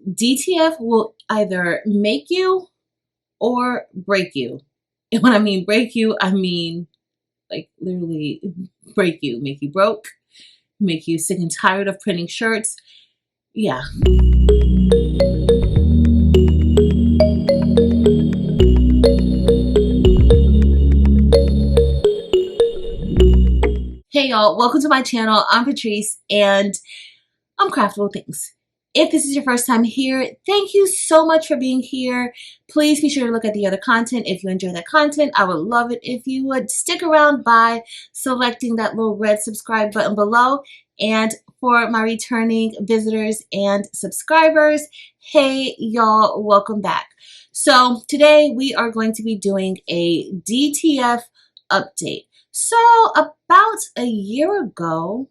DTF will either make you or break you. And when I mean break you, I mean like literally break you, make you broke, make you sick and tired of printing shirts. Yeah. Hey y'all, welcome to my channel. I'm Patrice and I'm Craftable Things. If this is your first time here, thank you so much for being here. Please be sure to look at the other content. If you enjoy that content, I would love it if you would stick around by selecting that little red subscribe button below. And for my returning visitors and subscribers, hey y'all, welcome back. So today we are going to be doing a DTF update. So about a year ago,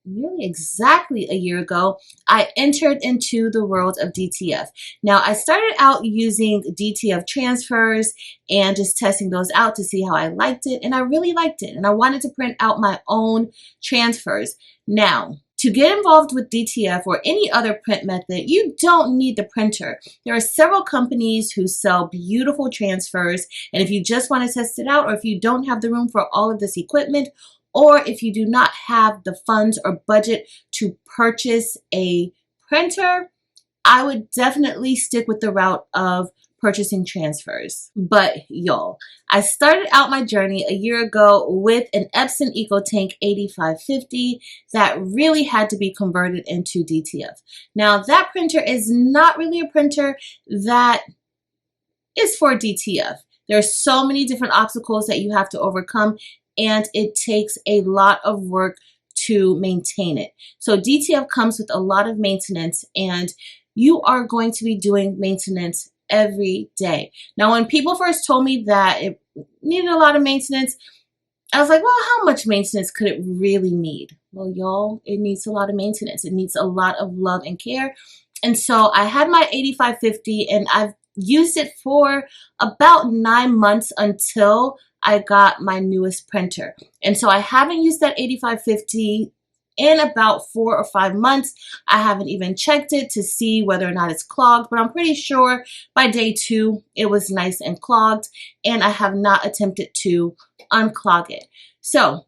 nearly exactly a year ago, I entered into the world of DTF. Now, I started out using DTF transfers and just testing those out to see how I liked it, and I really liked it, and I wanted to print out my own transfers. Now, to get involved with DTF or any other print method, you don't need the printer. There are several companies who sell beautiful transfers, and if you just want to test it out, or if you don't have the room for all of this equipment, or if you do not have the funds or budget to purchase a printer, I would definitely stick with the route of purchasing transfers. But y'all, I started out my journey a year ago with an Epson EcoTank 8550 that really had to be converted into DTF. Now that printer is not really a printer that is for DTF. There are so many different obstacles that you have to overcome, and it takes a lot of work to maintain it. So DTF comes with a lot of maintenance, and you are going to be doing maintenance every day. Now, when people first told me that it needed a lot of maintenance, I was like, well, how much maintenance could it really need? Well, y'all, it needs a lot of maintenance. It needs a lot of love and care. And so I had my 8550, and I've used it for about 9 months until I got my newest printer. And so I haven't used that 8550 in about 4 or 5 months. I haven't even checked it to see whether or not it's clogged, but I'm pretty sure by day 2 it was nice and clogged, and I have not attempted to unclog it. So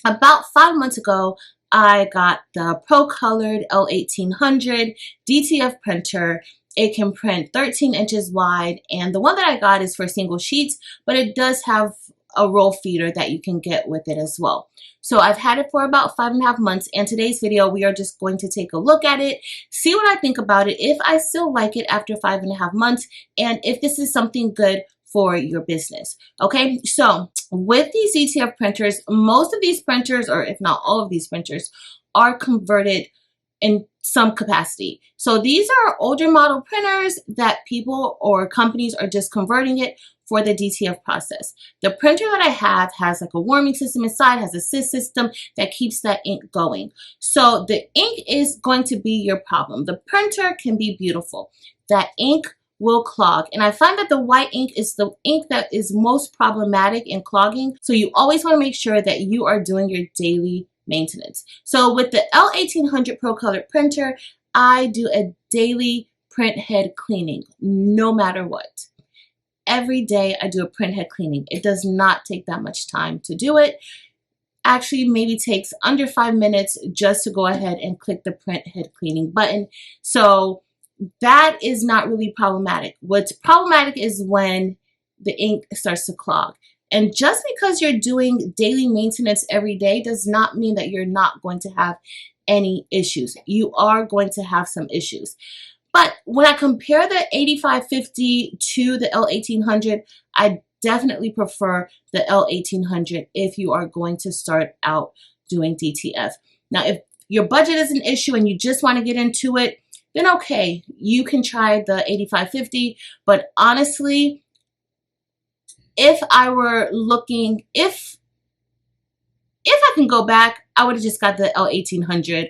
about 5 months ago, I got the Procolored L1800 DTF printer. It can print 13 inches wide, and the one that I got is for single sheets, but it does have a roll feeder that you can get with it as well. So I've had it for about 5.5 months, and today's video we are just going to take a look at it, see what I think about it, if I still like it after 5.5 months, and if this is something good for your business. Okay, so with these DTF printers, most of these printers, or if not all of these printers, are converted in some capacity. So these are older model printers that people or companies are just converting it for the DTF process. The printer that I have has like a warming system inside, has a sys system that keeps that ink going. So the ink is going to be your problem. The printer can be beautiful. That ink will clog. And I find that the white ink is the ink that is most problematic in clogging. So you always want to make sure that you are doing your daily maintenance. So with the L1800 Procolored printer, I do a daily print head cleaning, no matter what. Every day I do a print head cleaning. It does not take that much time to do it. Actually, maybe takes under 5 minutes just to go ahead and click the print head cleaning button. So that is not really problematic. What's problematic is when the ink starts to clog. And just because you're doing daily maintenance every day does not mean that you're not going to have any issues. You are going to have some issues. But when I compare the 8550 to the L1800, I definitely prefer the L1800 if you are going to start out doing DTF. Now, if your budget is an issue and you just want to get into it, then okay, you can try the 8550. But honestly, if I were looking, if I can go back, I would have just got the L1800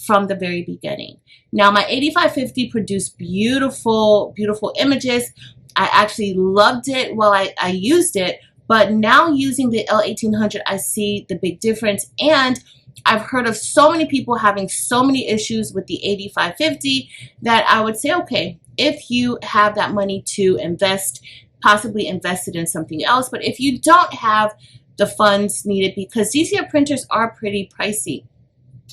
from the very beginning. Now, my 8550 produced beautiful, beautiful images. I actually loved it while I used it, but now using the L1800, I see the big difference. And I've heard of so many people having so many issues with the 8550 that I would say, okay, if you have that money to invest, possibly invest it in something else. But if you don't have the funds needed, because DTF printers are pretty pricey.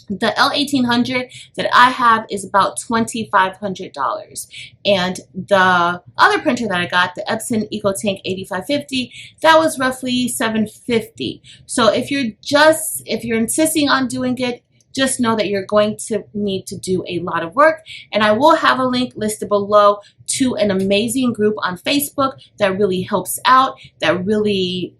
The L1800 that I have is about $2,500, and the other printer that I got, the Epson EcoTank 8550, that was roughly $750. So if you're insisting on doing it, just know that you're going to need to do a lot of work. And I will have a link listed below to an amazing group on Facebook that really helps out, that really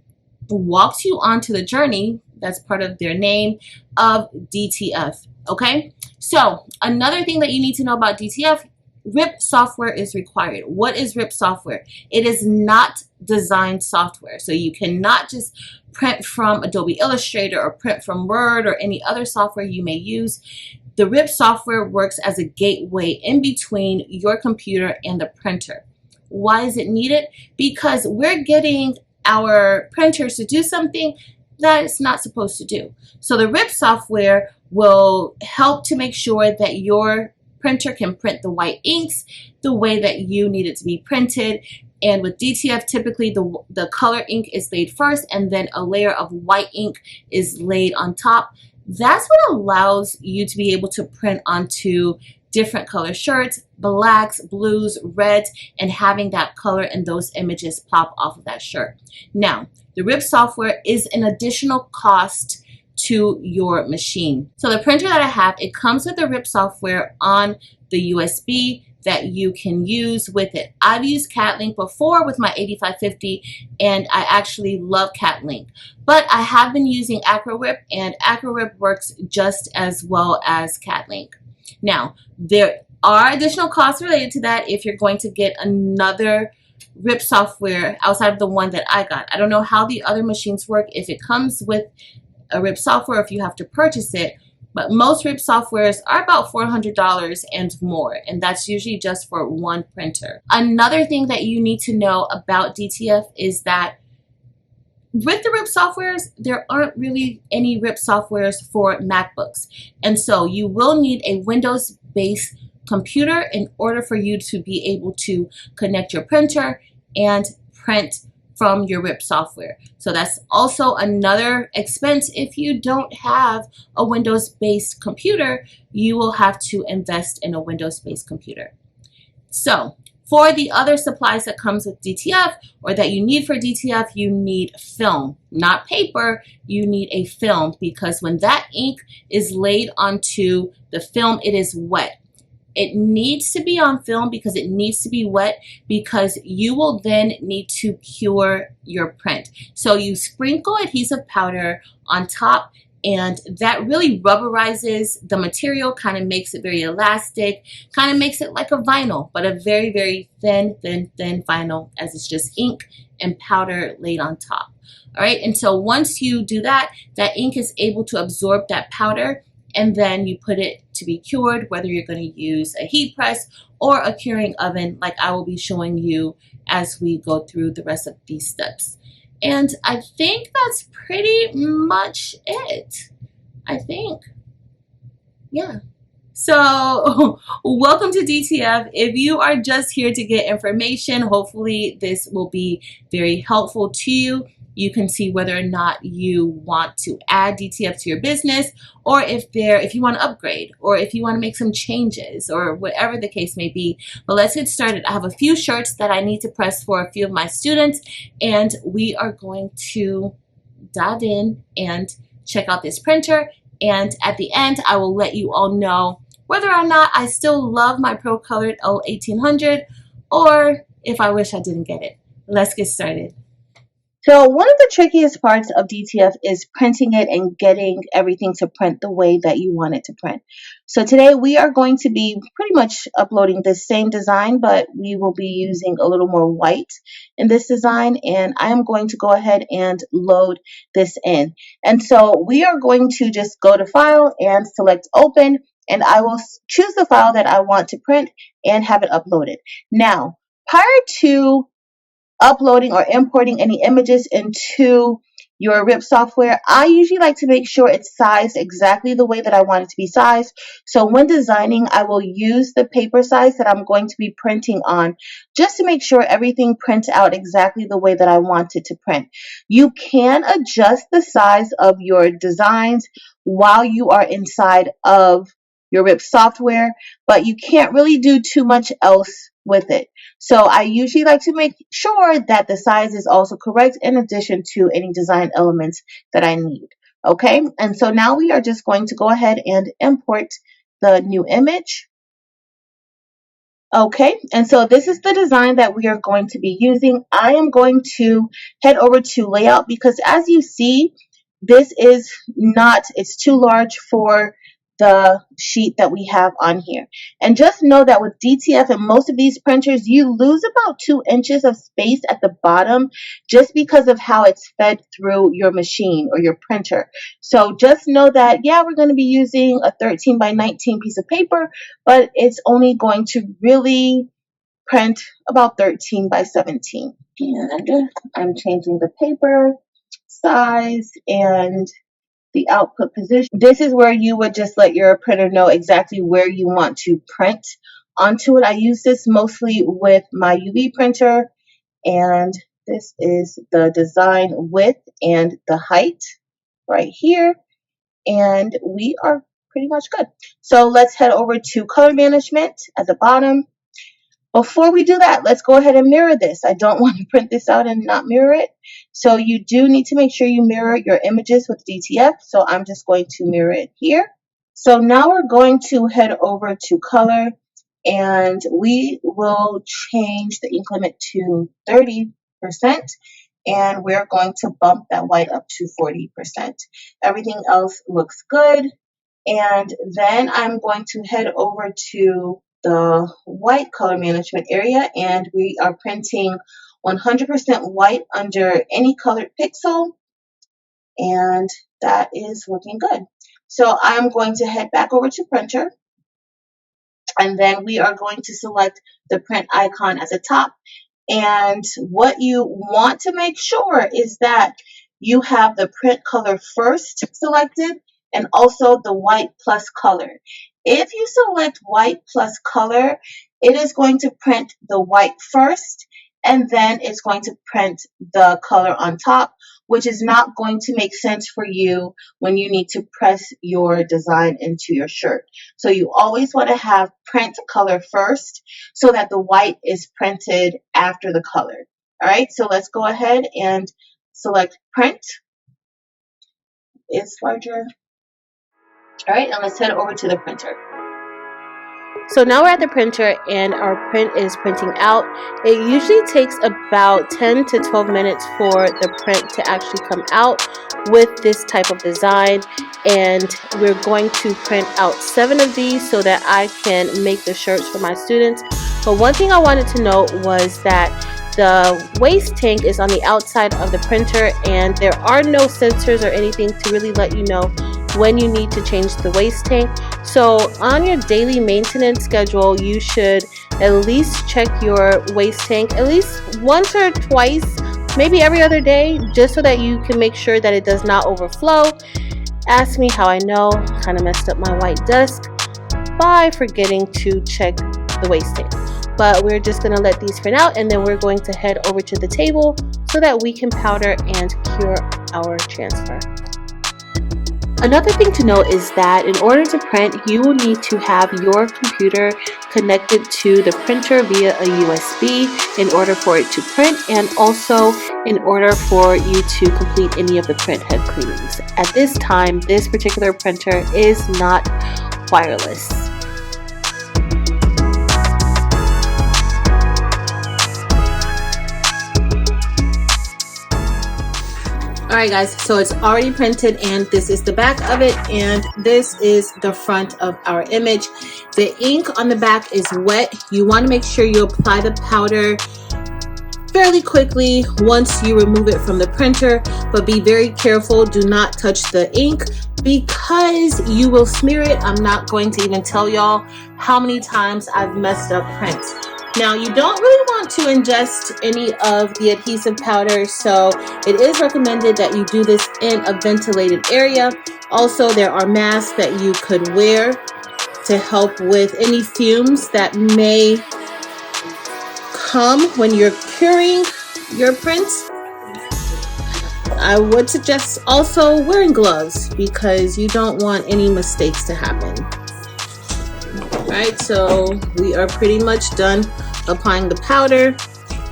walks you onto the journey, that's part of their name, of DTF. Okay, so another thing that you need to know about DTF, RIP software is required. What is RIP software? It is not design software. So you cannot just print from Adobe Illustrator or print from Word or any other software you may use. The RIP software works as a gateway in between your computer and the printer. Why is it needed? Because we're getting our printers to do something that it's not supposed to do. So the RIP software will help to make sure that your printer can print the white inks the way that you need it to be printed. And with DTF, typically the color ink is laid first, and then a layer of white ink is laid on top. That's what allows you to be able to print onto different color shirts, blacks, blues, reds, and having that color and those images pop off of that shirt. Now, the RIP software is an additional cost to your machine. So the printer that I have, it comes with the RIP software on the USB that you can use with it. I've used CatLink before with my 8550, and I actually love CatLink. But I have been using AcroRip, and AcroRip works just as well as CatLink. Now, there are additional costs related to that if you're going to get another RIP software outside of the one that I got. I don't know how the other machines work, if it comes with a RIP software, if you have to purchase it, but most RIP softwares are about $400 and more, and that's usually just for one printer. Another thing that you need to know about DTF is that with the RIP softwares, there aren't really any RIP softwares for MacBooks, and so you will need a Windows-based computer in order for you to be able to connect your printer and print from your RIP software. So that's also another expense. If you don't have a Windows-based computer, you will have to invest in a Windows-based computer. So for the other supplies that comes with DTF, or that you need for DTF, you need film, not paper. You need a film, because when that ink is laid onto the film, it is wet. It needs to be on film because it needs to be wet, because you will then need to cure your print. So you sprinkle adhesive powder on top, and that really rubberizes the material, kind of makes it very elastic, kind of makes it like a vinyl, but a very, very thin vinyl, as it's just ink and powder laid on top. All right, and so once you do that, that ink is able to absorb that powder, and then you put it to be cured, whether you're going to use a heat press or a curing oven, like I will be showing you as we go through the rest of these steps. And I think that's pretty much it. I think. Yeah. So welcome to DTF. If you are just here to get information, hopefully this will be very helpful to you. You can see whether or not you want to add DTF to your business, or if you want to upgrade, or if you want to make some changes, or whatever the case may be. But let's get started. I have a few shirts that I need to press for a few of my students, and we are going to dive in and check out this printer. And at the end, I will let you all know whether or not I still love my Procolored L1800, or if I wish I didn't get it. Let's get started. So one of the trickiest parts of DTF is printing it and getting everything to print the way that you want it to print. So today we are going to be pretty much uploading the same design, but we will be using a little more white in this design, and I am going to go ahead and load this in. And so we are going to just go to File and select Open, and I will choose the file that I want to print and have it uploaded. Now, prior to uploading or importing any images into your RIP software, I usually like to make sure it's sized exactly the way that I want it to be sized. So when designing, I will use the paper size that I'm going to be printing on just to make sure everything prints out exactly the way that I want it to print. You can adjust the size of your designs while you are inside of your RIP software, but you can't really do too much else with it. So I usually like to make sure that the size is also correct in addition to any design elements that I need. Okay, and so now we are just going to go ahead and import the new image. Okay, and so this is the design that we are going to be using. I am going to head over to layout because as you see, this is not, it's too large for the sheet that we have on here. And just know that with DTF and most of these printers, you lose about 2 inches of space at the bottom just because of how it's fed through your machine or your printer. So just know that, yeah, we're going to be using a 13 by 19 piece of paper, but it's only going to really print about 13 by 17. And I'm changing the paper size and the output position. This is where you would just let your printer know exactly where you want to print onto it. I use this mostly with my UV printer, and this is the design width and the height right here, and we are pretty much good. So let's head over to color management at the bottom. Before we do that, let's go ahead and mirror this. I don't want to print this out and not mirror it. So you do need to make sure you mirror your images with DTF. So I'm just going to mirror it here. So now we're going to head over to color, and we will change the ink limit to 30%, and we're going to bump that white up to 40%. Everything else looks good. And then I'm going to head over to the white color management area, and we are printing 100% white under any colored pixel, and that is looking good. So I'm going to head back over to printer, and then we are going to select the print icon at the top. And what you want to make sure is that you have the print color first selected and also the white plus color. If you select white plus color, it is going to print the white first, and then it's going to print the color on top, which is not going to make sense for you when you need to press your design into your shirt. So you always want to have print color first so that the white is printed after the color. All right, so let's go ahead and select print. It's larger. All right, and let's head over to the printer. So now we're at the printer and our print is printing out. It usually takes about 10 to 12 minutes for the print to actually come out with this type of design. And we're going to print out 7 of these so that I can make the shirts for my students. But one thing I wanted to note was that the waste tank is on the outside of the printer, and there are no sensors or anything to really let you know when you need to change the waste tank. So on your daily maintenance schedule, you should at least check your waste tank at least once or twice, maybe every other day, just so that you can make sure that it does not overflow. Ask me how I know. Kind of messed up my white desk by forgetting to check the waste tank. But we're just going to let these print out, and then we're going to head over to the table so that we can powder and cure our transfer. Another thing to note is that in order to print, you will need to have your computer connected to the printer via a USB in order for it to print, and also in order for you to complete any of the print head cleanings. At this time, this particular printer is not wireless. Alright guys, so it's already printed, and this is the back of it, and this is the front of our image. The ink on the back is wet. You want to make sure you apply the powder fairly quickly once you remove it from the printer, but be very careful. Do not touch the ink because you will smear it. I'm not going to even tell y'all how many times I've messed up prints. Now you don't really want to ingest any of the adhesive powder, so it is recommended that you do this in a ventilated area. Also, there are masks that you could wear to help with any fumes that may come when you're curing your print. I would suggest also wearing gloves because you don't want any mistakes to happen. Alright, so we are pretty much done applying the powder,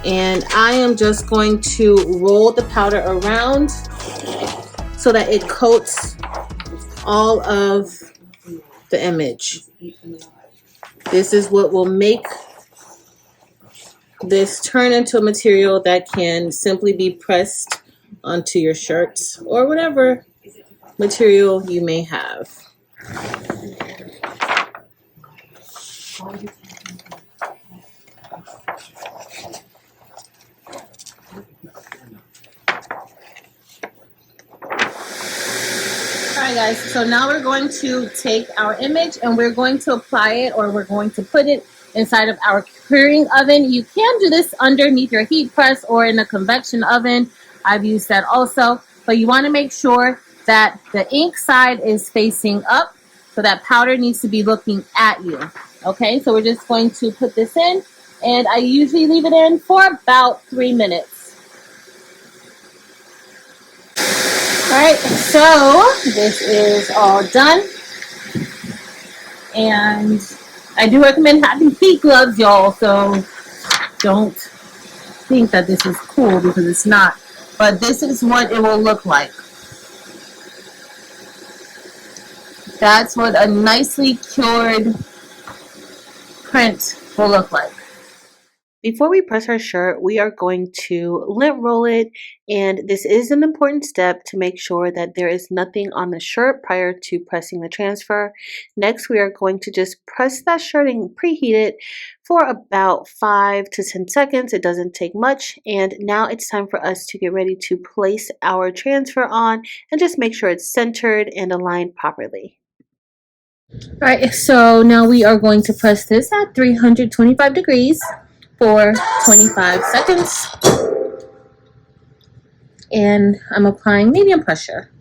and I am just going to roll the powder around so that it coats all of the image. This is what will make this turn into a material that can simply be pressed onto your shirts or whatever material you may have. Alright guys, so now we're going to take our image and we're going to apply it, or we're going to put it inside of our curing oven. You can do this underneath your heat press or in a convection oven. I've used that also, but you want to make sure that the ink side is facing up, so that powder needs to be looking at you. Okay, so we're just going to put this in, and I usually leave it in for about 3 minutes. Alright, so this is all done, and I do recommend having heat gloves, y'all, so don't think that this is cool because it's not, but this is what it will look like. That's what a nicely cured print will look like. Before we press our shirt, we are going to lint roll it, and this is an important step to make sure that there is nothing on the shirt prior to pressing the transfer. Next, we are going to just press that shirt and preheat it for about 5 to 10 seconds. It doesn't take much, and now it's time for us to get ready to place our transfer on and just make sure it's centered and aligned properly. Alright, so now we are going to press this at 325 degrees for 25 seconds, and I'm applying medium pressure.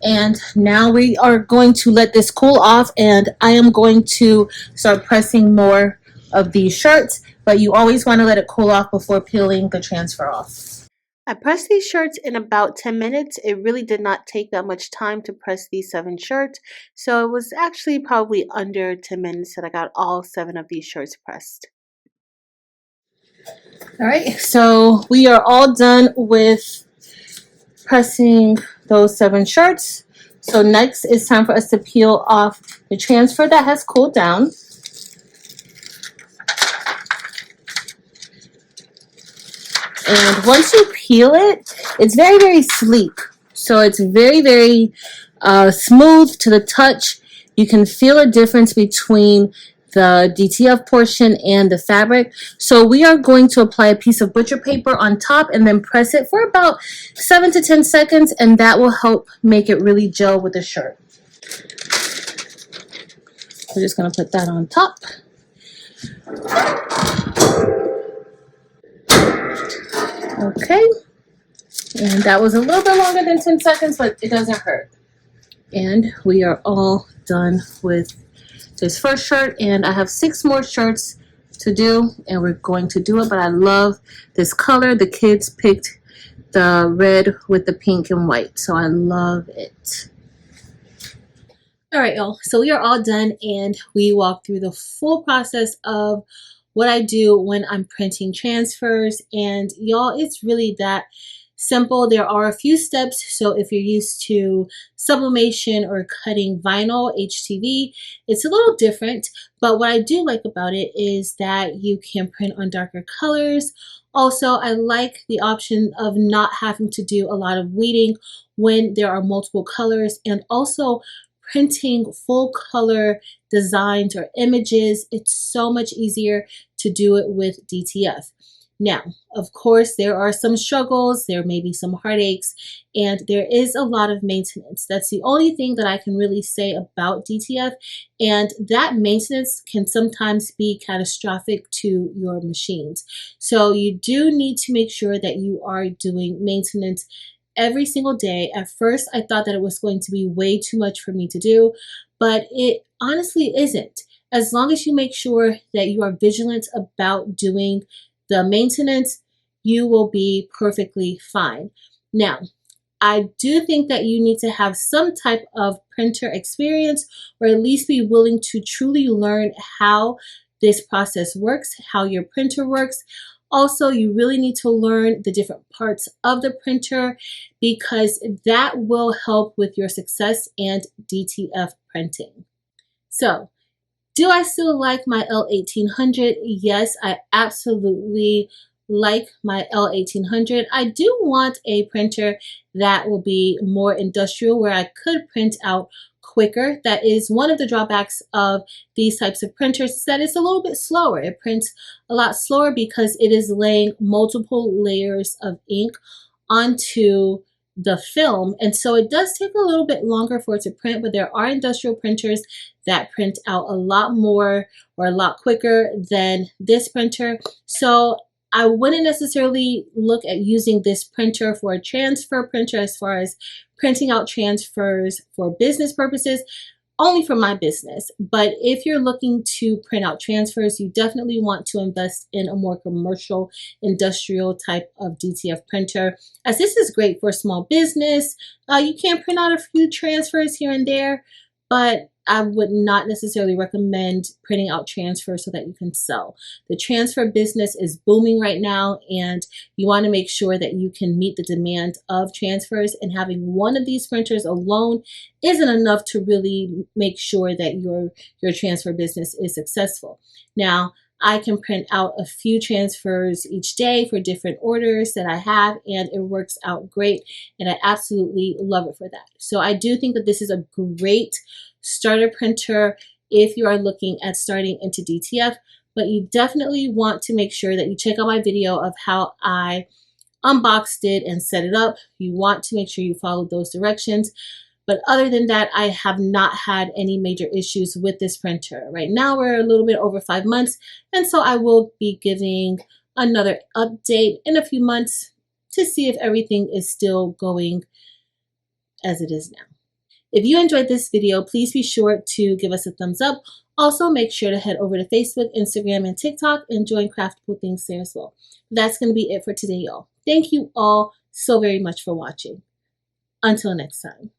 And now we are going to let this cool off, and I am going to start pressing more of these shirts, but you always want to let it cool off before peeling the transfer off. I pressed these shirts in about 10 minutes. It really did not take that much time to press these 7 shirts, so it was actually probably under 10 minutes that I got all 7 of these shirts pressed. Alright, so we are all done with pressing those 7 shirts. So next it's time for us to peel off the transfer that has cooled down. And once you peel it, it's very, very sleek. So it's very, very smooth to the touch. You can feel a difference between the DTF portion and the fabric. So we are going to apply a piece of butcher paper on top and then press it for about 7 to 10 seconds, and that will help make it really gel with the shirt. We're just going to put that on top. Okay, and that was a little bit longer than 10 seconds, but it doesn't hurt. And we are all done with this first shirt, and I have 6 more shirts to do, and we're going to do it. But I love this color. The kids picked the red with the pink and white, so I love it. All right, y'all, so we are all done, and we walked through the full process of what I do when I'm printing transfers. And y'all, it's really that simple. There are a few steps, so if you're used to sublimation or cutting vinyl HTV, it's a little different, but what I do like about it is that you can print on darker colors. Also, I like the option of not having to do a lot of weeding when there are multiple colors, and also printing full color designs or images. It's so much easier to do it with DTF. Now, of course, there are some struggles, there may be some heartaches, and there is a lot of maintenance. That's the only thing that I can really say about DTF, and that maintenance can sometimes be catastrophic to your machines. So you do need to make sure that you are doing maintenance every single day. At first, I thought that it was going to be way too much for me to do, but it honestly isn't. As long as you make sure that you are vigilant about doing the maintenance, you will be perfectly fine. Now, I do think that you need to have some type of printer experience, or at least be willing to truly learn how this process works, how your printer works. Also, you really need to learn the different parts of the printer, because that will help with your success and DTF printing. So, do I still like my L1800? Yes, I absolutely like my L1800. I do want a printer that will be more industrial, where I could print out quicker. That is one of the drawbacks of these types of printers, is that it's a little bit slower. It prints a lot slower because it is laying multiple layers of ink onto the film, and so it does take a little bit longer for it to print, but there are industrial printers that print out a lot more or a lot quicker than this printer. So I wouldn't necessarily look at using this printer for a transfer printer, as far as printing out transfers for business purposes, only for my business. But if you're looking to print out transfers, you definitely want to invest in a more commercial, industrial type of DTF printer, as this is great for small business. You can print out a few transfers here and there, but I would not necessarily recommend printing out transfers so that you can sell. The transfer business is booming right now, and you want to make sure that you can meet the demand of transfers, and having one of these printers alone isn't enough to really make sure that your transfer business is successful. Now, I can print out a few transfers each day for different orders that I have, and it works out great, and I absolutely love it for that. So I do think that this is a great starter printer if you are looking at starting into DTF, but you definitely want to make sure that you check out my video of how I unboxed it and set it up. You want to make sure you follow those directions. But other than that, I have not had any major issues with this printer. Right now, we're a little bit over 5 months, and so I will be giving another update in a few months to see if everything is still going as it is now. If you enjoyed this video, please be sure to give us a thumbs up. Also, make sure to head over to Facebook, Instagram, and TikTok and join Craftable Things there as well. That's going to be it for today, y'all. Thank you all so very much for watching. Until next time.